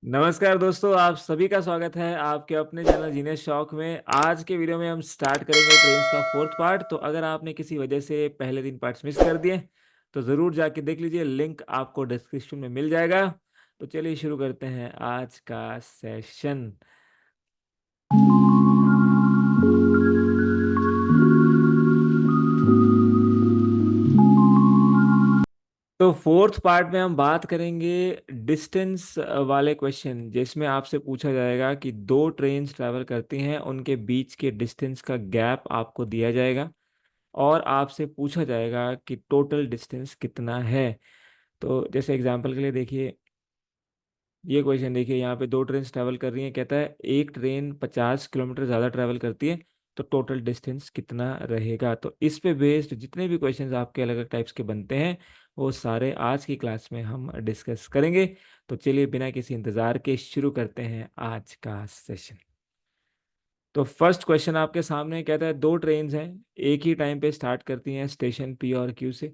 नमस्कार दोस्तों, आप सभी का स्वागत है आपके अपने चैनल जीने शौक में। आज के वीडियो में हम स्टार्ट करेंगे ट्रेन्स का फोर्थ पार्ट। तो अगर आपने किसी वजह से पहले 3 पार्ट्स मिस कर दिए, तो ज़रूर जाके देख लीजिए, लिंक आपको डिस्क्रिप्शन में मिल जाएगा। तो चलिए शुरू करते हैं आज का सेशन। तो फोर्थ पार्ट में हम बात करेंगे डिस्टेंस वाले क्वेश्चन, जिसमें आपसे पूछा जाएगा कि दो ट्रेन्स ट्रैवल करती हैं, उनके बीच के डिस्टेंस का गैप आपको दिया जाएगा और आपसे पूछा जाएगा कि टोटल डिस्टेंस कितना है। तो जैसे एग्जांपल के लिए देखिए, ये क्वेश्चन देखिए, यहाँ पे दो ट्रेन ट्रैवल कर रही हैं। कहता है एक ट्रेन 50 किलोमीटर ज़्यादा ट्रैवल करती है, तो टोटल डिस्टेंस कितना रहेगा। तो इस पे बेस्ड जितने भी क्वेश्चंस आपके अलग अलग टाइप्स के बनते हैं, वो सारे आज की क्लास में हम डिस्कस करेंगे। तो चलिए बिना किसी इंतज़ार के शुरू करते हैं आज का सेशन। तो फर्स्ट क्वेश्चन आपके सामने कहता है दो ट्रेन्स हैं, एक ही टाइम पे स्टार्ट करती हैं स्टेशन पी और क्यू से,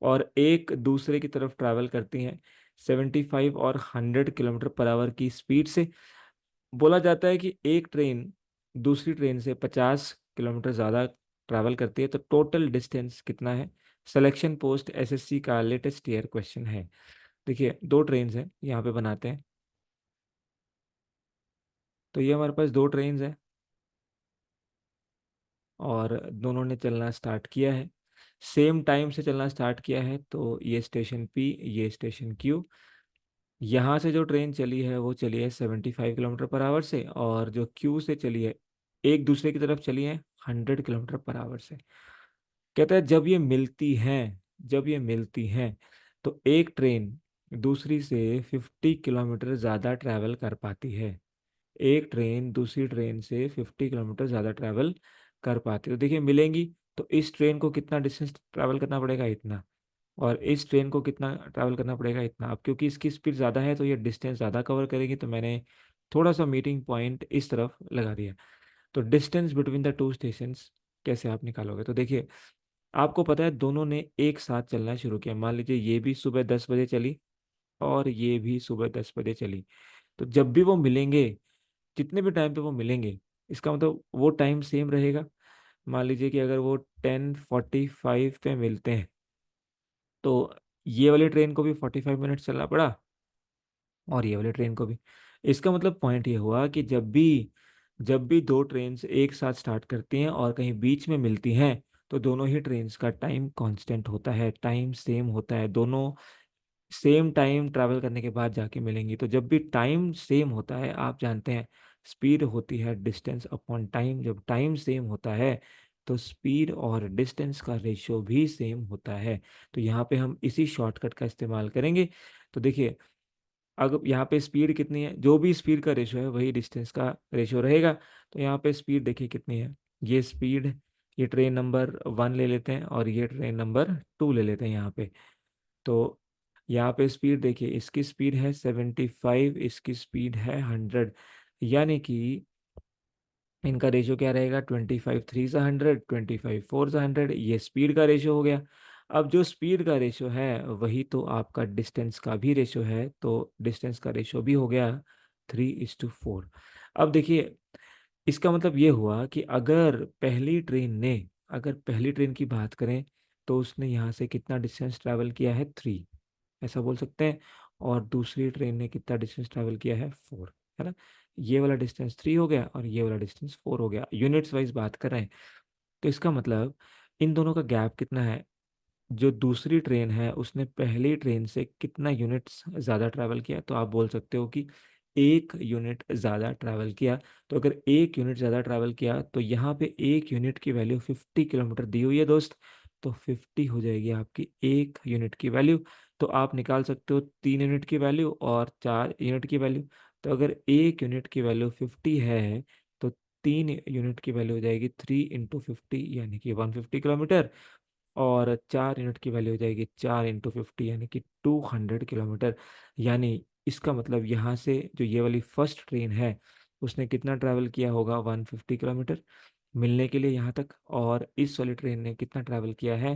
और एक दूसरे की तरफ ट्रैवल करती हैं 75 और 100 किलोमीटर पर आवर की स्पीड से। बोला जाता है कि एक ट्रेन दूसरी ट्रेन से 50 किलोमीटर ज़्यादा ट्रैवल करती है, तो टोटल डिस्टेंस कितना है। सिलेक्शन पोस्ट एसएससी का लेटेस्ट ईयर क्वेश्चन है। देखिए दो ट्रेन्स हैं, यहाँ पे बनाते हैं। तो ये हमारे पास दो ट्रेन्स हैं और दोनों ने चलना स्टार्ट किया है, सेम टाइम से चलना स्टार्ट किया है। तो ये स्टेशन पी, ये स्टेशन क्यू। यहाँ से जो ट्रेन चली है वो चली है 75 किलोमीटर पर आवर से, और जो क्यू से चली है, एक दूसरे की तरफ चली है 100 किलोमीटर पर आवर से। कहता है जब ये मिलती हैं तो एक ट्रेन दूसरी से 50 किलोमीटर ज़्यादा ट्रैवल कर पाती है। एक ट्रेन दूसरी ट्रेन से 50 किलोमीटर ज़्यादा ट्रैवल कर पाती है। तो देखिए मिलेंगी, तो इस ट्रेन को कितना डिस्टेंस ट्रैवल करना पड़ेगा, इतना, और इस ट्रेन को कितना ट्रैवल करना पड़ेगा, इतना। अब क्योंकि इसकी स्पीड ज़्यादा है तो ये डिस्टेंस ज़्यादा कवर करेगी, तो मैंने थोड़ा सा मीटिंग पॉइंट इस तरफ लगा दिया। तो distance between the two stations कैसे आप निकालोगे। तो देखिए, आपको पता है दोनों ने एक साथ चलना शुरू किया। मान लीजिए ये भी सुबह 10 बजे चली और ये भी सुबह 10 बजे चली। तो जब भी वो मिलेंगे, जितने भी टाइम पे वो मिलेंगे, इसका मतलब वो टाइम सेम रहेगा। मान लीजिए कि अगर वो 10:45 पे मिलते हैं, तो ये वाली ट्रेन को भी 45 मिनट्स चलना पड़ा और ये वाली ट्रेन को भी। इसका मतलब पॉइंट ये हुआ कि जब भी दो ट्रेन एक साथ स्टार्ट करती हैं और कहीं बीच में मिलती हैं, तो दोनों ही ट्रेन का टाइम कांस्टेंट होता है, टाइम सेम होता है। दोनों सेम टाइम ट्रैवल करने के बाद जाके मिलेंगी। तो जब भी टाइम सेम होता है, आप जानते हैं स्पीड होती है डिस्टेंस अपॉन टाइम। जब टाइम सेम होता है तो स्पीड और डिस्टेंस का रेशियो भी सेम होता है। तो यहाँ पे हम इसी शॉर्टकट का इस्तेमाल करेंगे। तो देखिए, अगर यहाँ पे स्पीड कितनी है, जो भी स्पीड का रेशियो है वही डिस्टेंस का रेशियो रहेगा। तो यहाँ पे स्पीड देखिए कितनी है, ये स्पीड, ये ट्रेन नंबर 1 ले लेते हैं और ये ट्रेन नंबर 2 ले लेते हैं यहाँ पे। तो यहाँ पे स्पीड देखिए, इसकी स्पीड है 75, इसकी स्पीड है 100, यानी कि इनका रेशियो क्या रहेगा, 25 3 100, 25 4 100। ये स्पीड का रेशियो हो गया। अब जो स्पीड का रेशियो है वही तो आपका डिस्टेंस का भी रेशियो है, तो डिस्टेंस का रेशियो भी हो गया 3:4। अब देखिए, इसका मतलब ये हुआ कि अगर पहली ट्रेन की बात करें, तो उसने यहाँ से कितना डिस्टेंस ट्रैवल किया है, 3, ऐसा बोल सकते हैं। और दूसरी ट्रेन ने कितना डिस्टेंस ट्रैवल किया है, 4, है ना। ये वाला डिस्टेंस 3 हो गया और ये वाला डिस्टेंस 4 हो गया, यूनिट्स वाइज बात कर रहे हैं। तो इसका मतलब इन दोनों का गैप कितना है। जो दूसरी ट्रेन है उसने पहली ट्रेन से कितना यूनिट्स ज़्यादा ट्रैवल किया, तो आप बोल सकते हो कि 1 यूनिट ज़्यादा ट्रैवल किया। तो अगर 1 यूनिट ज़्यादा ट्रैवल किया, तो यहाँ पे 1 यूनिट की वैल्यू 50 किलोमीटर दी हुई है दोस्त। तो 50 हो जाएगी आपकी 1 यूनिट की वैल्यू। तो आप निकाल सकते हो 3 यूनिट की वैल्यू और 4 यूनिट की वैल्यू। तो अगर 1 यूनिट की वैल्यू 50 है, तो 3 यूनिट की वैल्यू हो जाएगी 3 × 50, यानी कि 150 किलोमीटर। और 4 यूनिट की वैल्यू हो जाएगी 4 × 50, यानी कि 200 किलोमीटर। यानी इसका मतलब यहाँ से जो ये वाली फर्स्ट ट्रेन है, उसने कितना ट्रैवल किया होगा, 150 किलोमीटर मिलने के लिए यहाँ तक। और इस वाली ट्रेन ने कितना ट्रैवल किया है,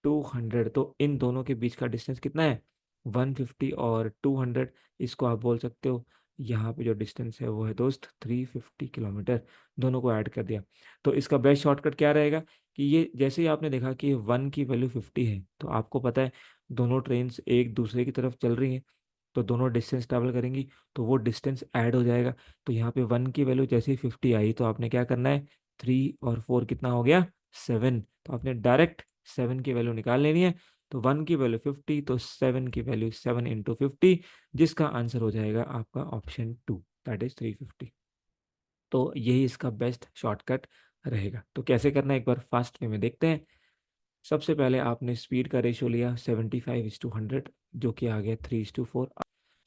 200। तो इन दोनों के बीच का डिस्टेंस कितना है, 150 और 200, इसको आप बोल सकते हो। यहाँ पे जो डिस्टेंस है वो है दोस्त 350 किलोमीटर। दोनों को ऐड कर दिया। तो इसका बेस्ट शॉर्टकट क्या रहेगा कि ये जैसे ही आपने देखा कि 1 की वैल्यू 50 है, तो आपको पता है दोनों ट्रेन्स एक दूसरे की तरफ चल रही हैं, तो दोनों डिस्टेंस ट्रैवल करेंगी, तो वो डिस्टेंस ऐड हो जाएगा। तो यहाँ पे 1 की वैल्यू जैसे ही 50 आई, तो आपने क्या करना है, 3 और 4 कितना हो गया, 7। तो आपने डायरेक्ट 7 की वैल्यू निकाल लेनी है। तो 1 की वैल्यू 50, तो 7 की वैल्यू 7 × 50, जिसका आंसर हो जाएगा आपका ऑप्शन 2, दैट इज 350। तो यही इसका बेस्ट शॉर्टकट रहेगा। तो कैसे करना है एक बार फास्ट वे में देखते हैं। सबसे पहले आपने स्पीड का रेशियो लिया 75:100, जो कि आ गया 3:4।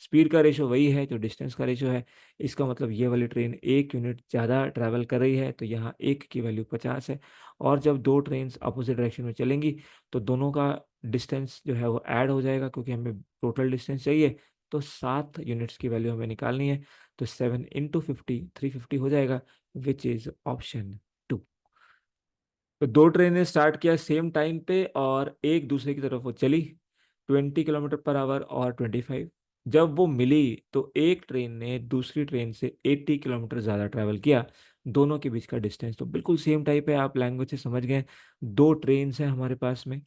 स्पीड का रेशियो वही है जो डिस्टेंस का रेशियो है। इसका मतलब ये वाली ट्रेन 1 यूनिट ज़्यादा ट्रैवल कर रही है, तो यहाँ 1 की वैल्यू 50 है। और जब दो ट्रेन अपोजिट डायरेक्शन में चलेंगी, तो दोनों का डिस्टेंस जो है वो ऐड हो जाएगा, क्योंकि हमें टोटल डिस्टेंस चाहिए। तो 7 यूनिट्स की वैल्यू हमें निकालनी है। तो 7 × 50, 350 हो जाएगा, विच इज़ ऑप्शन 2। तो दो ट्रेनें स्टार्ट किया सेम टाइम पे और एक दूसरे की तरफ वो चली, 20 किलोमीटर पर आवर और 25। जब वो मिली, तो एक ट्रेन ने दूसरी ट्रेन से 80 किलोमीटर ज़्यादा ट्रैवल किया। दोनों के बीच का डिस्टेंस तो बिल्कुल सेम टाइप है, आप लैंग्वेज से समझ गए। दो ट्रेन हैं हमारे पास में,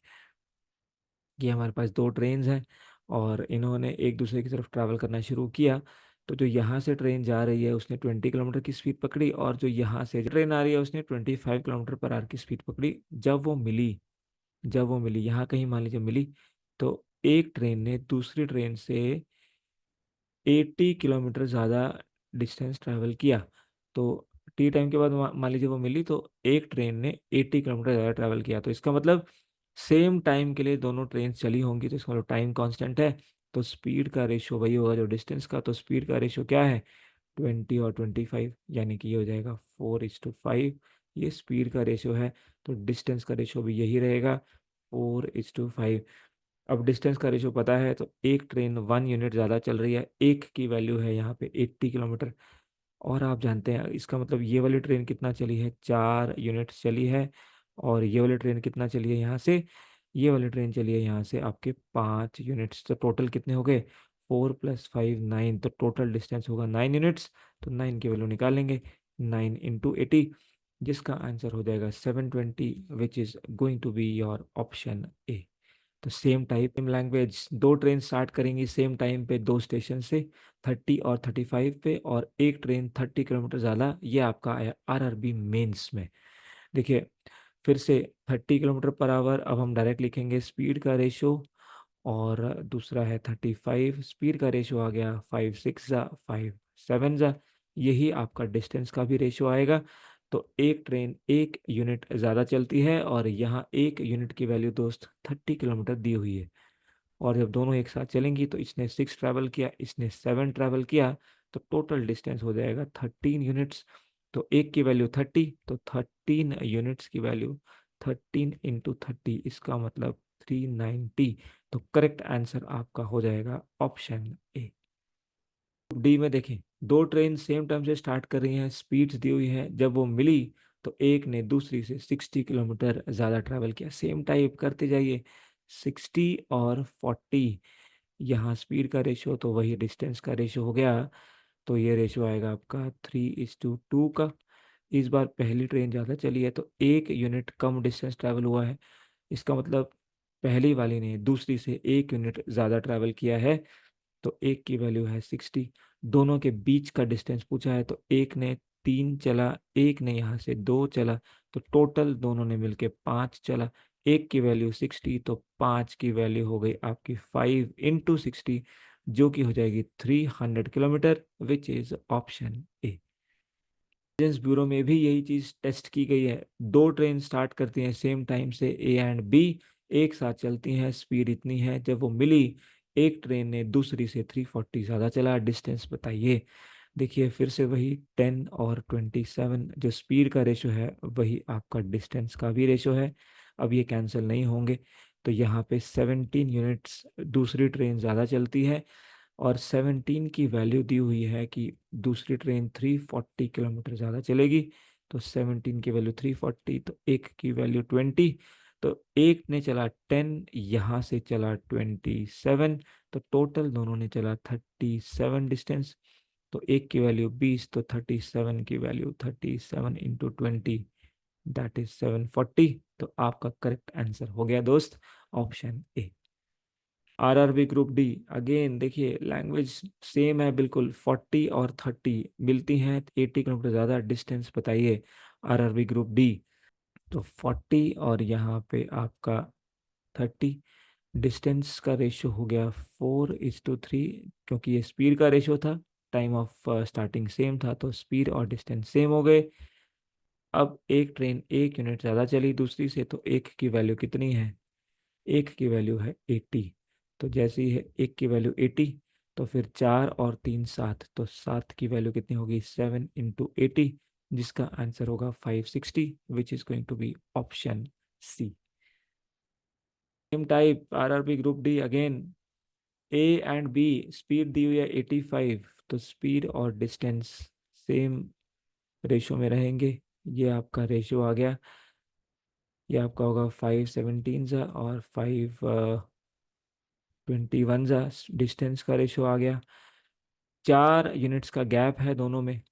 ये हमारे पास दो ट्रेन हैं, और इन्होंने एक दूसरे की तरफ ट्रैवल करना शुरू किया। तो जो यहाँ से ट्रेन जा रही है उसने 20 किलोमीटर की स्पीड पकड़ी, और जो यहाँ से ट्रेन आ रही है उसने 25 किलोमीटर पर आवर की स्पीड पकड़ी। जब वो मिली यहाँ कहीं मान लीजिए मिली, तो एक ट्रेन ने दूसरी ट्रेन से 80 किलोमीटर ज़्यादा डिस्टेंस ट्रैवल किया। तो टी टाइम के बाद मान लीजिए वो मिली, तो एक ट्रेन ने 80 किलोमीटर ज़्यादा ट्रैवल किया। तो इसका मतलब सेम टाइम के लिए दोनों ट्रेन चली होंगी, तो इसका मतलब टाइम कांस्टेंट है। तो स्पीड का रेशियो वही होगा जो डिस्टेंस का। तो स्पीड का रेशियो क्या है, 20 और 25, यानी कि ये हो जाएगा 4:5। ये स्पीड का रेशियो है। तो डिस्टेंस का रेशियो भी यही रहेगा, 4:5। अब डिस्टेंस का रेशियो पता है, तो एक ट्रेन 1 यूनिट ज़्यादा चल रही है, एक की वैल्यू है यहाँ पे 80 किलोमीटर। और आप जानते हैं इसका मतलब ये वाली ट्रेन कितना चली है, 4 यूनिट चली है। और ये वाली ट्रेन कितना चली है यहाँ से, ये वाली ट्रेन चली है यहाँ से आपके 5 यूनिट्स। तो टोटल कितने हो गए, 4 + 5 9। तो टोटल डिस्टेंस होगा 9 यूनिट्स। तो 9 की वैल्यू निकालेंगे, 9 × 80, जिसका आंसर हो जाएगा 720, which is going to be your option A. तो सेम टाइप सेम लैंग्वेज, दो ट्रेन स्टार्ट करेंगी सेम टाइम पे दो स्टेशन से, 30 और 35 पे, और एक ट्रेन 30 किलोमीटर ज़्यादा। ये आपका आया RRB मेंस में। देखिए फिर से 30 किलोमीटर पर आवर, अब हम डायरेक्ट लिखेंगे स्पीड का रेशो, और दूसरा है 35। स्पीड का रेशो आ गया 5 6 5 7। यही आपका डिस्टेंस का भी रेशो आएगा। तो एक ट्रेन 1 यूनिट ज़्यादा चलती है, और यहाँ 1 यूनिट की वैल्यू दोस्त 30 किलोमीटर दी हुई है। और जब दोनों एक साथ चलेंगी, तो इसने 6 ट्रैवल किया, इसने 7 ट्रैवल किया, तो टोटल डिस्टेंस हो जाएगा 13 यूनिट्स। तो एक की वैल्यू 30, तो 13 यूनिट्स की वैल्यू 13 × 30, इसका मतलब 390। तो करेक्ट आंसर आपका हो जाएगा ऑप्शन ए। डी में देखें, दो ट्रेन सेम टाइम से स्टार्ट कर रही हैं, स्पीड्स दी हुई है। जब वो मिली, तो एक ने दूसरी से 60 किलोमीटर ज़्यादा ट्रैवल किया। सेम टाइप करते जाइए, 60 और 40। यहाँ स्पीड का रेशियो तो वही डिस्टेंस का रेशियो हो गया। तो ये रेशियो आएगा आपका 3:2 का। इस बार पहली ट्रेन ज़्यादा चली है, तो 1 यूनिट कम डिस्टेंस ट्रैवल हुआ है। इसका मतलब पहली वाली ने दूसरी से 1 यूनिट ज़्यादा ट्रैवल किया है। तो एक की वैल्यू है 60। दोनों के बीच का डिस्टेंस पूछा है, तो एक ने 3 चला, एक ने यहाँ से 2 चला। तो टोटल दोनों ने मिलके 5 चला। एक की वैल्यू 60, तो 5 की वैल्यू हो गई आपकी 5 × 60, जो कि हो जाएगी 300 kilometre, which is option A. Intelligence bureau में भी यही चीज टेस्ट की गई है। दो ट्रेन स्टार्ट करती हैं सेम टाइम से, ए एंड बी, एक साथ चलती हैं, स्पीड इतनी है। जब वो मिली, एक ट्रेन ने दूसरी से 340 ज़्यादा चला, डिस्टेंस बताइए। देखिए फिर से वही 10 और 27, जो स्पीड का रेशो है वही आपका डिस्टेंस का भी रेशो है। अब ये कैंसिल नहीं होंगे। तो यहाँ पे 17 यूनिट्स दूसरी ट्रेन ज़्यादा चलती है, और 17 की वैल्यू दी हुई है कि दूसरी ट्रेन 340 किलोमीटर ज़्यादा चलेगी। तो 17 की वैल्यू 340, तो एक की वैल्यू 20। तो एक ने चला 10, यहाँ से चला 27। तो टोटल दोनों ने चला 37 डिस्टेंस। तो एक की वैल्यू 20, तो 37 की वैल्यू 37 × 20, दैट इज 740। तो आपका करेक्ट आंसर हो गया दोस्त option A. RRB group D, again देखिए लैंग्वेज सेम है बिल्कुल, 40 और 30 मिलती हैं, 80 किलोमीटर ज़्यादा डिस्टेंस बताइए आरआरबी ग्रुप डी। तो 40 और यहाँ पे आपका 30, डिस्टेंस का रेशियो हो गया 4:3, क्योंकि ये स्पीड का रेशियो था, टाइम ऑफ स्टार्टिंग सेम था, तो स्पीड और डिस्टेंस सेम हो गए। अब एक ट्रेन 1 यूनिट ज़्यादा चली दूसरी से, तो एक की वैल्यू कितनी है? एक की वैल्यू है 80। तो जैसे ही है एक की वैल्यू 80, तो फिर 4 और 3 7, तो 7 की वैल्यू कितनी होगी? 7 × 80, जिसका आंसर होगा 560, which is going to be option C. Same type RRB group D, again A and B, speed दी हुई है 85, तो स्पीड और डिस्टेंस सेम रेशो में रहेंगे। ये आपका रेशो आ गया, ये आपका होगा 517 सा और 521 सा, डिस्टेंस का रेशो आ गया। 4 यूनिट्स का गैप है दोनों में,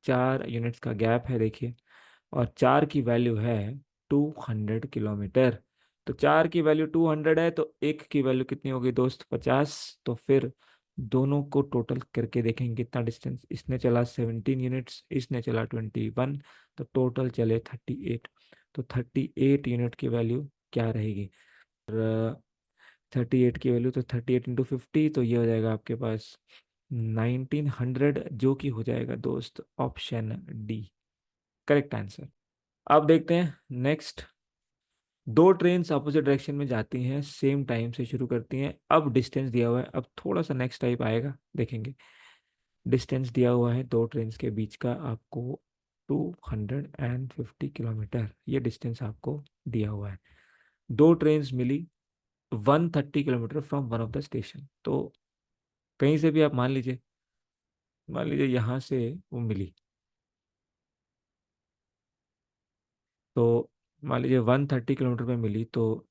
4 यूनिट्स का गैप है देखिए, और 4 की वैल्यू है 200 किलोमीटर। तो 4 की वैल्यू 200 है, तो एक की वैल्यू कितनी होगी दोस्त? 50। तो फिर दोनों को टोटल करके देखेंगे कितना डिस्टेंस, इसने चला 17 यूनिट्स, इसने चला 21, तो टोटल चले 38। तो 38 यूनिट की वैल्यू क्या रहेगी? और 38 की वैल्यू, तो 38 × 50, तो ये हो जाएगा आपके पास 1900, जो कि हो जाएगा दोस्त ऑप्शन डी करेक्ट आंसर। अब देखते हैं नेक्स्ट। दो ट्रेन्स अपोजिट डायरेक्शन में जाती हैं, सेम टाइम से शुरू करती हैं। अब डिस्टेंस दिया हुआ है, अब थोड़ा सा नेक्स्ट टाइप आएगा देखेंगे। डिस्टेंस दिया हुआ है दो ट्रेन्स के बीच का आपको 250 किलोमीटर, ये डिस्टेंस आपको दिया हुआ है। दो ट्रेन्स मिली 130 kilometre from one of the station. तो कहीं से भी आप मान लीजिए यहाँ से वो मिली, तो मान लीजिए 130 किलोमीटर पे मिली, तो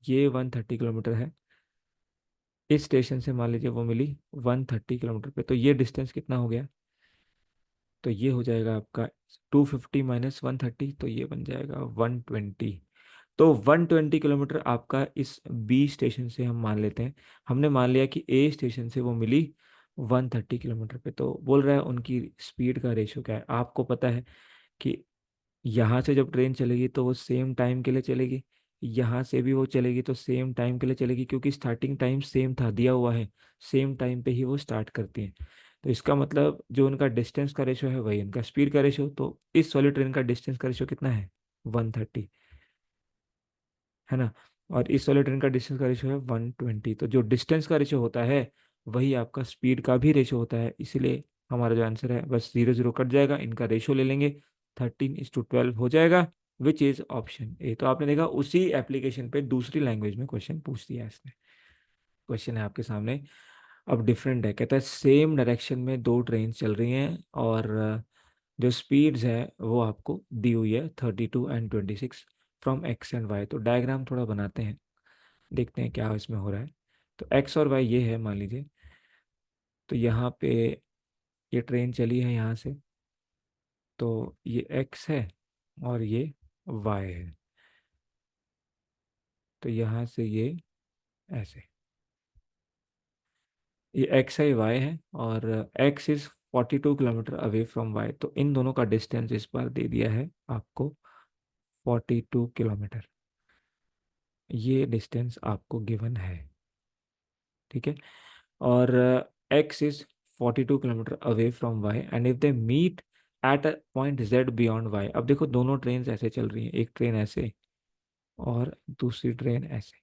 ये 130 किलोमीटर है। इस स्टेशन से मान लीजिए वो मिली 130 किलोमीटर पे, तो ये डिस्टेंस कितना हो गया? तो ये हो जाएगा आपका 250 - 130, तो ये बन जाएगा 120। तो 120 किलोमीटर आपका इस बी स्टेशन से हम मान लेते हैं। हमने मान लिया कि ए स्टेशन से वो मिली 130 किलोमीटर पे, तो बोल रहा है उनकी स्पीड का रेशियो क्या है। आपको पता है कि यहाँ से जब ट्रेन चलेगी तो वो सेम टाइम के लिए चलेगी, यहाँ से भी वो चलेगी तो सेम टाइम के लिए चलेगी, क्योंकि स्टार्टिंग टाइम सेम था दिया हुआ है, सेम टाइम पे ही वो स्टार्ट करती है। तो इसका मतलब जो उनका डिस्टेंस का रेशो है वही उनका स्पीड का रेशो। तो इस वाली ट्रेन का डिस्टेंस का रेशो कितना है? 130, है ना। और इस वाले ट्रेन का डिस्टेंस का रेशो है 120। तो जो डिस्टेंस का रेशो होता है वही आपका स्पीड का भी रेशो होता है, इसीलिए हमारा जो आंसर है बस 0 0 कट जाएगा, इनका रेशो ले लेंगे, 13:12 हो जाएगा, विच इज ऑप्शन ए। तो आपने देखा उसी एप्लीकेशन पे दूसरी लैंग्वेज में क्वेश्चन पूछ दिया इसने। क्वेश्चन है आपके सामने, अब डिफरेंट है, कहता है सेम डायरेक्शन में दो ट्रेन चल रही हैं, और जो स्पीड्स है वो आपको दी हुई है 32 और 26 फ्रॉम एक्स एंड वाई। तो डायग्राम थोड़ा बनाते हैं, देखते हैं क्या इसमें हो रहा है। तो एक्स और वाई ये है मान लीजिए, तो यहाँ पे ये ट्रेन चली है यहाँ से, तो ये एक्स है और ये वाई है, तो यहाँ से ये ऐसे, ये एक्स है वाई है, और X is 42 kilometre away from Y, तो इन दोनों का डिस्टेंस इस बार दे दिया है आपको 42 किलोमीटर, ये डिस्टेंस आपको गिवन है, ठीक है। और X is 42 kilometre away from Y, and if they meet at a point Z beyond Y. अब देखो दोनों ट्रेन ऐसे चल रही हैं, एक ट्रेन ऐसे और दूसरी ट्रेन ऐसे,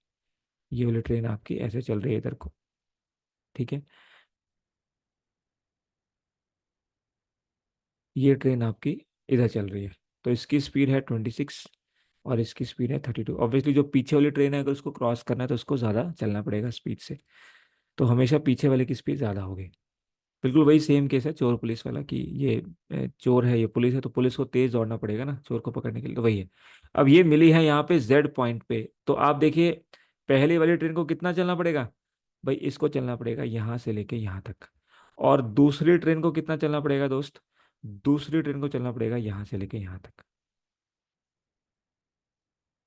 ये वाली ट्रेन आपकी ऐसे चल रही है इधर को, ठीक है। ये ट्रेन आपकी इधर चल रही है, तो इसकी स्पीड है 26 और इसकी स्पीड है 32। ऑब्वियसली जो पीछे वाली ट्रेन है अगर उसको क्रॉस करना है तो उसको ज़्यादा चलना पड़ेगा स्पीड से, तो हमेशा पीछे वाले की स्पीड ज़्यादा होगी। बिल्कुल वही सेम केस है चोर पुलिस वाला, कि ये चोर है ये पुलिस है, तो पुलिस को तेज दौड़ना पड़ेगा ना चोर को पकड़ने के लिए, तो वही है। अब ये मिली है यहाँ पे जेड पॉइंट पे, तो आप देखिए पहले वाली ट्रेन को कितना चलना पड़ेगा? भाई इसको चलना पड़ेगा यहाँ से लेके यहाँ तक। और दूसरी ट्रेन को कितना चलना पड़ेगा दोस्त? दूसरी ट्रेन को चलना पड़ेगा यहाँ से लेके यहाँ तक।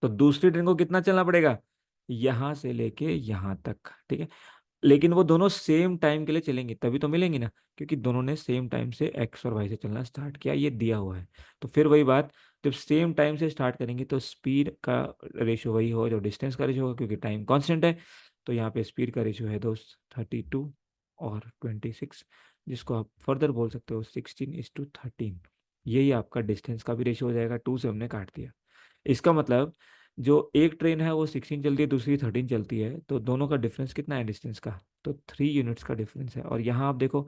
तो दूसरी ट्रेन को कितना चलना पड़ेगा? यहाँ से लेके यहाँ तक, ठीक है। लेकिन वो दोनों सेम टाइम के लिए चलेंगी तभी तो मिलेंगी ना, क्योंकि दोनों ने सेम टाइम से एक्स और वाई से चलना स्टार्ट किया, ये दिया हुआ है। तो फिर वही बात, जब सेम टाइम से स्टार्ट करेंगे तो स्पीड का रेशियो वही होगा जो डिस्टेंस का रेशियो होगा, क्योंकि टाइम कांस्टेंट है। तो यहाँ पे स्पीड का रेशियो है दोस्त 32 और 26, जिसको आप फर्दर बोल सकते हो 16:13। यही आपका डिस्टेंस का भी रेशियो हो जाएगा, 2 से हमने काट दिया। इसका मतलब जो एक ट्रेन है वो 16 चलती है, दूसरी 13 चलती है, तो दोनों का डिफरेंस कितना है डिस्टेंस का? तो 3 यूनिट्स का डिफरेंस है। और यहाँ आप देखो,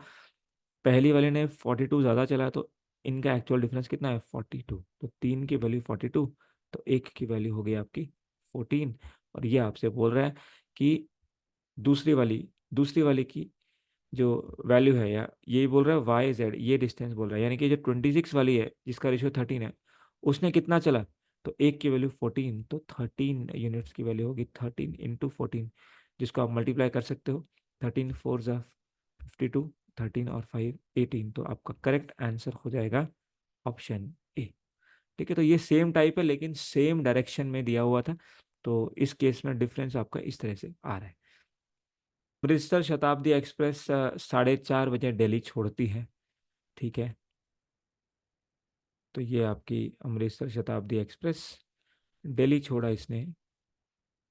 पहली वाले ने 42 ज़्यादा चला, तो इनका एक्चुअल डिफरेंस कितना है? 42। तो 3 की वैल्यू 42, तो एक की वैल्यू हो गई आपकी 14। और ये आपसे बोल रहा है कि दूसरी वाली की जो वैल्यू है, या यही बोल रहा है वाई जेड, ये डिस्टेंस बोल रहा है, यानी कि जो 26 वाली है जिसका रेशियो 13 है, उसने कितना चला? तो एक की वैल्यू 14, तो 13 यूनिट्स की वैल्यू होगी 13 × 14, जिसको आप मल्टीप्लाई कर सकते हो। 13 4 52, 13 और 5 18, तो आपका करेक्ट आंसर हो जाएगा ऑप्शन ए। ठीक है, तो ये सेम टाइप है लेकिन सेम डायरेक्शन में दिया हुआ था, तो इस केस में डिफरेंस आपका इस तरह से आ रहा है। अमृतसर शताब्दी एक्सप्रेस 4:30 बजे दिल्ली छोड़ती है, ठीक है। तो ये आपकी अमृतसर शताब्दी एक्सप्रेस दिल्ली छोड़ा इसने,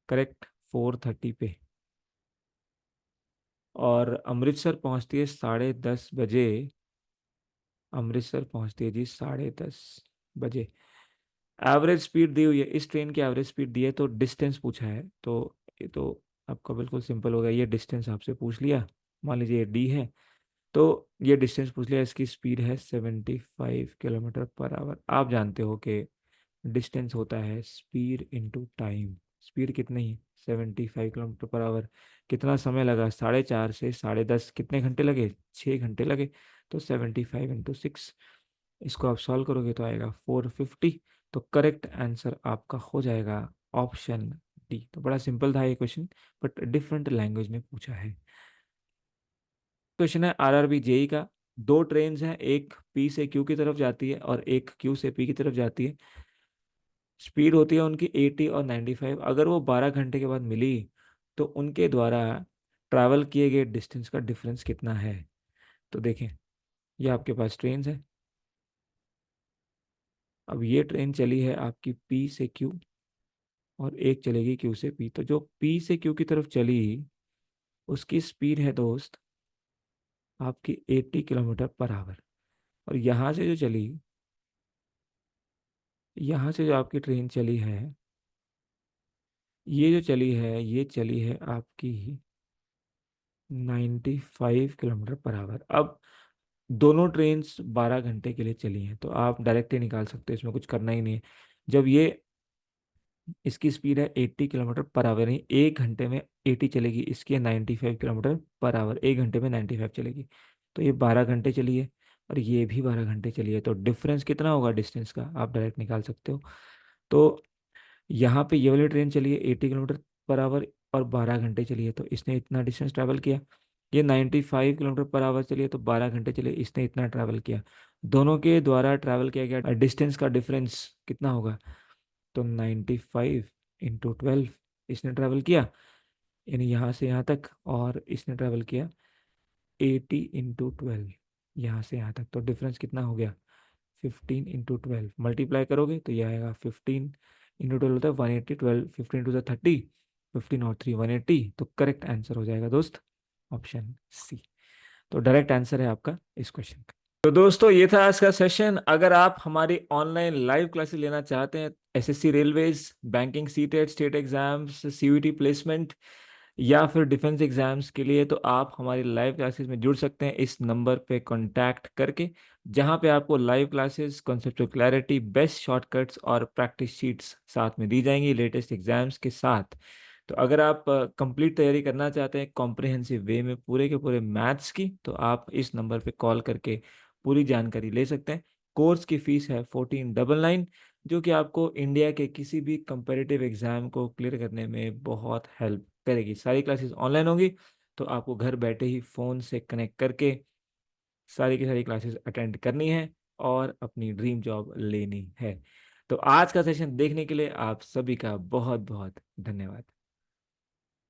करेक्ट 4:30 पे। और अमृतसर पहुंचती है 10:30 बजे। अमृतसर पहुंचती है जी 10:30 बजे। एवरेज स्पीड दी हुई है, इस ट्रेन की एवरेज स्पीड दी है, तो डिस्टेंस पूछा है, तो ये तो आपका बिल्कुल सिंपल हो गया। ये डिस्टेंस आपसे पूछ लिया, मान लीजिए ये डी है, तो ये डिस्टेंस पूछ लिया। इसकी स्पीड है 75 किलोमीटर पर आवर। आप जानते हो कि डिस्टेंस होता है स्पीड इंटू टाइम। स्पीड कितनी? 75 किलोमीटर पर आवर। कितना समय लगा? 4:30 से 10:30, कितने घंटे लगे? 6 घंटे लगे। तो 75 × 6, इसको आप सॉल्व करोगे तो आएगा 450। तो करेक्ट आंसर आपका हो जाएगा ऑप्शन डी। तो बड़ा सिंपल था ये क्वेश्चन, बट डिफरेंट लैंग्वेज में पूछा है। क्वेश्चन है आरआरबी जेई का। दो ट्रेन हैं, एक पी से क्यू की तरफ जाती है और एक क्यू से पी की तरफ जाती है। स्पीड होती है उनकी 80 और 95। अगर वो 12 घंटे के बाद मिली तो उनके द्वारा ट्रैवल किए गए डिस्टेंस का डिफरेंस कितना है? तो देखें, ये आपके पास ट्रेन है। अब ये ट्रेन चली है आपकी पी से क्यू और एक चलेगी क्यू से पी। तो जो पी से क्यू की तरफ चली उसकी स्पीड है दोस्त आपकी 80 किलोमीटर पर आवर। और यहाँ से जो आपकी ट्रेन चली है, ये जो चली है, ये चली है आपकी 95 किलोमीटर पर आवर। अब दोनों ट्रेन्स 12 घंटे के लिए चली हैं, तो आप डायरेक्ट ही निकाल सकते हो, इसमें कुछ करना ही नहीं है। जब ये इसकी स्पीड है 80 किलोमीटर पर आवर, नहीं, एक घंटे में 80 चलेगी, इसकी है 95 किलोमीटर पर आवर, एक घंटे में 95 चलेगी। तो ये 12 घंटे चली है और ये भी 12 घंटे चली है, तो डिफरेंस कितना होगा डिस्टेंस का आप डायरेक्ट निकाल सकते हो। तो यहाँ पे ये वाली ट्रेन चली है 80 किलोमीटर पर आवर और 12 घंटे चली है, तो इसने इतना डिस्टेंस ट्रैवल किया। ये 95 किलोमीटर पर आवर चली है, तो 12 घंटे चले, इसने इतना ट्रैवल किया। दोनों के द्वारा ट्रैवल किया गया डिस्टेंस का डिफरेंस कितना होगा? तो 95 × 12 इसने ट्रैवल किया, यानी यहाँ से यहाँ तक, और इसने ट्रैवल किया 80 × 12 यहाँ से यहाँ तक। तो डिफरेंस कितना हो गया? 15 × 12 मल्टीप्लाई करोगे तो यह आएगा 15 × 12 होता है 180। 12 15 × 30, 15 और 3 180। तो करेक्ट आंसर हो जाएगा दोस्त ऑप्शन सी। तो डायरेक्ट आंसर है आपका इस क्वेश्चन का। तो दोस्तों ये था आज का सेशन। अगर आप हमारी ऑनलाइन लाइव क्लासेस लेना चाहते हैं, SSC railways, banking, CTET, state exams, CUET placement या फिर डिफेंस एग्जाम्स के लिए, तो आप हमारी लाइव क्लासेस में जुड़ सकते हैं इस नंबर पे कांटेक्ट करके, जहां पे आपको live classes, conceptual clarity, best shortcuts और प्रैक्टिस शीट्स साथ में दी जाएंगी लेटेस्ट एग्जाम्स के साथ। तो अगर आप कंप्लीट तैयारी करना चाहते हैं कॉम्प्रिहेंसिव वे में पूरे के पूरे मैथ्स की, तो आप इस नंबर पे कॉल करके पूरी जानकारी ले सकते हैं। कोर्स की फीस है 1499, जो कि आपको इंडिया के किसी भी कंपेरेटिव एग्जाम को क्लियर करने में बहुत हेल्प करेगी। सारी क्लासेस ऑनलाइन होंगी, तो आपको घर बैठे ही फ़ोन से कनेक्ट करके सारी की सारी क्लासेस अटेंड करनी है और अपनी ड्रीम जॉब लेनी है। तो आज का सेशन देखने के लिए आप सभी का बहुत-बहुत धन्यवाद।